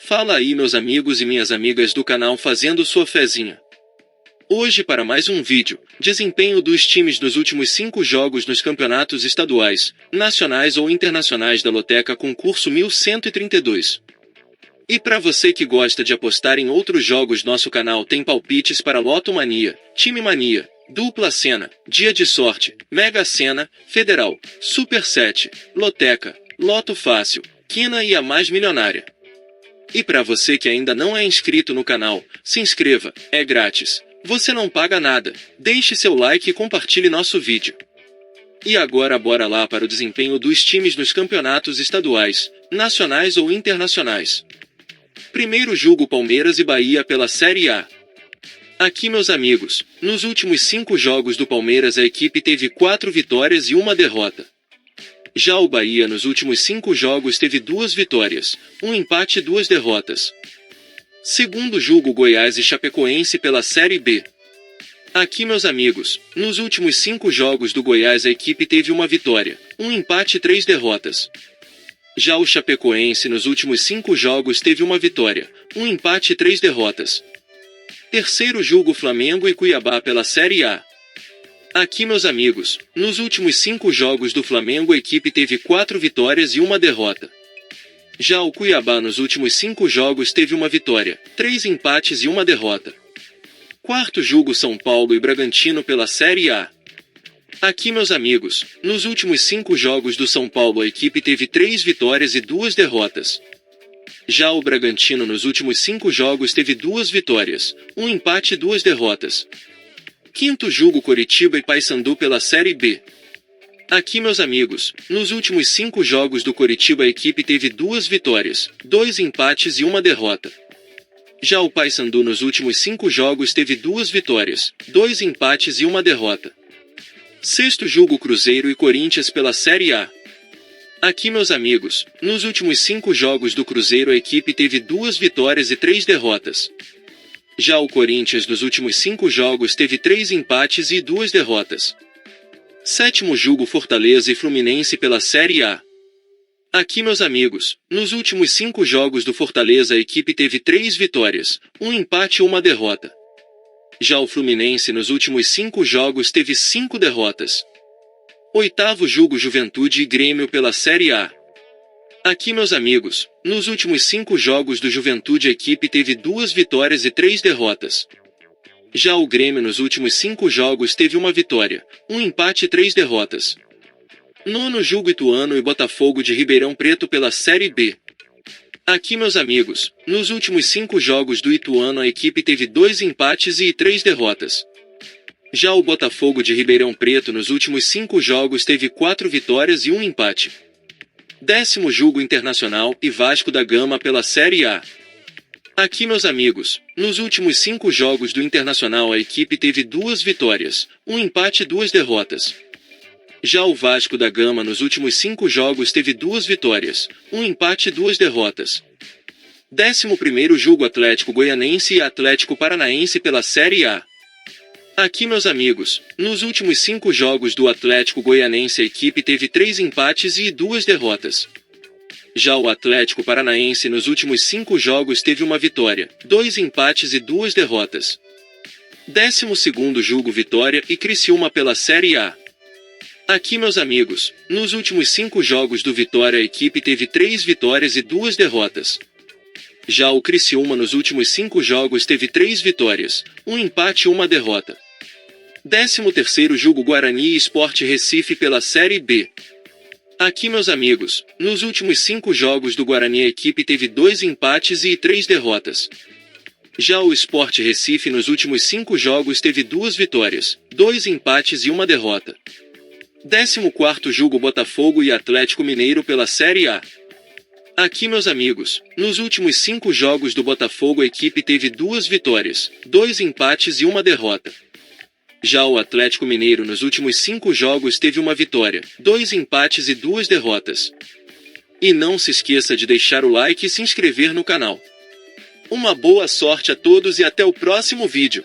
Fala aí, meus amigos e minhas amigas do canal Fazendo Sua Fezinha. Hoje para mais um vídeo, desempenho dos times nos últimos 5 jogos nos campeonatos estaduais, nacionais ou internacionais da Loteca Concurso 1132. E para você que gosta de apostar em outros jogos, nosso canal tem palpites para Loto Mania, Time Mania, Dupla Sena, Dia de Sorte, Mega Sena, Federal, Super 7, Loteca, Loto Fácil, Quina e a Mais Milionária. E para você que ainda não é inscrito no canal, se inscreva, é grátis. Você não paga nada. Deixe seu like e compartilhe nosso vídeo. E agora bora lá para o desempenho dos times nos campeonatos estaduais, nacionais ou internacionais. Primeiro jogo Palmeiras e Bahia pela Série A. Aqui, meus amigos, nos últimos 5 jogos do Palmeiras a equipe teve 4 vitórias e 1 derrota. Já o Bahia nos últimos 5 jogos teve 2 vitórias, 1 empate e 2 derrotas. Segundo jogo Goiás e Chapecoense pela Série B. Aqui, meus amigos, nos últimos 5 jogos do Goiás a equipe teve 1 vitória, 1 empate e 3 derrotas. Já o Chapecoense nos últimos 5 jogos teve 1 vitória, 1 empate e 3 derrotas. Terceiro jogo Flamengo e Cuiabá pela Série A. Aqui, meus amigos, nos últimos 5 jogos do Flamengo a equipe teve 4 vitórias e 1 derrota. Já o Cuiabá nos últimos 5 jogos teve 1 vitória, 3 empates e 1 derrota. Quarto jogo São Paulo e Bragantino pela Série A. Aqui, meus amigos, nos últimos 5 jogos do São Paulo a equipe teve 3 vitórias e 2 derrotas. Já o Bragantino nos últimos 5 jogos teve 2 vitórias, 1 empate e 2 derrotas. Quinto jogo Coritiba e Paysandu pela Série B. Aqui, meus amigos, nos últimos 5 jogos do Coritiba a equipe teve 2 vitórias, 2 empates e 1 derrota. Já o Paysandu nos últimos 5 jogos teve 2 vitórias, 2 empates e 1 derrota. Sexto jogo Cruzeiro e Corinthians pela Série A. Aqui, meus amigos, nos últimos 5 jogos do Cruzeiro a equipe teve 2 vitórias e 3 derrotas. Já o Corinthians nos últimos 5 jogos teve 3 empates e 2 derrotas. Sétimo jogo Fortaleza e Fluminense pela Série A. Aqui, meus amigos, nos últimos 5 jogos do Fortaleza a equipe teve 3 vitórias, 1 empate e 1 derrota. Já o Fluminense nos últimos 5 jogos teve 5 derrotas. Oitavo jogo Juventude e Grêmio pela Série A. Aqui, meus amigos, nos últimos 5 jogos do Juventude a equipe teve 2 vitórias e 3 derrotas. Já o Grêmio nos últimos 5 jogos teve 1 vitória, 1 empate e 3 derrotas. Nono jogo Ituano e Botafogo de Ribeirão Preto pela Série B. Aqui, meus amigos, nos últimos 5 jogos do Ituano a equipe teve 2 empates e 3 derrotas. Já o Botafogo de Ribeirão Preto nos últimos 5 jogos teve 4 vitórias e 1 empate. Décimo jogo Internacional e Vasco da Gama pela Série A. Aqui, meus amigos, nos últimos 5 jogos do Internacional a equipe teve 2 vitórias, 1 empate e 2 derrotas. Já o Vasco da Gama nos últimos 5 jogos teve 2 vitórias, 1 empate e 2 derrotas. 11º jogo Atlético Goianense e Atlético Paranaense pela Série A. Aqui, meus amigos, nos últimos 5 jogos do Atlético Goianense a equipe teve 3 empates e 2 derrotas. Já o Atlético Paranaense nos últimos 5 jogos teve 1 vitória, 2 empates e 2 derrotas. 12º jogo Vitória e Criciúma pela Série A. Aqui, meus amigos, nos últimos 5 jogos do Vitória a equipe teve 3 vitórias e 2 derrotas. Já o Criciúma nos últimos 5 jogos teve 3 vitórias, 1 empate e 1 derrota. 13º jogo Guarani e Sport Recife pela Série B. Aqui, meus amigos, nos últimos 5 jogos do Guarani a equipe teve 2 empates e 3 derrotas. Já o Sport Recife nos últimos 5 jogos teve 2 vitórias, 2 empates e 1 derrota. 14º jogo Botafogo e Atlético Mineiro pela Série A. Aqui, meus amigos, nos últimos 5 jogos do Botafogo a equipe teve 2 vitórias, 2 empates e 1 derrota. Já o Atlético Mineiro nos últimos 5 jogos teve 1 vitória, 2 empates e 2 derrotas. E não se esqueça de deixar o like e se inscrever no canal. Uma boa sorte a todos e até o próximo vídeo.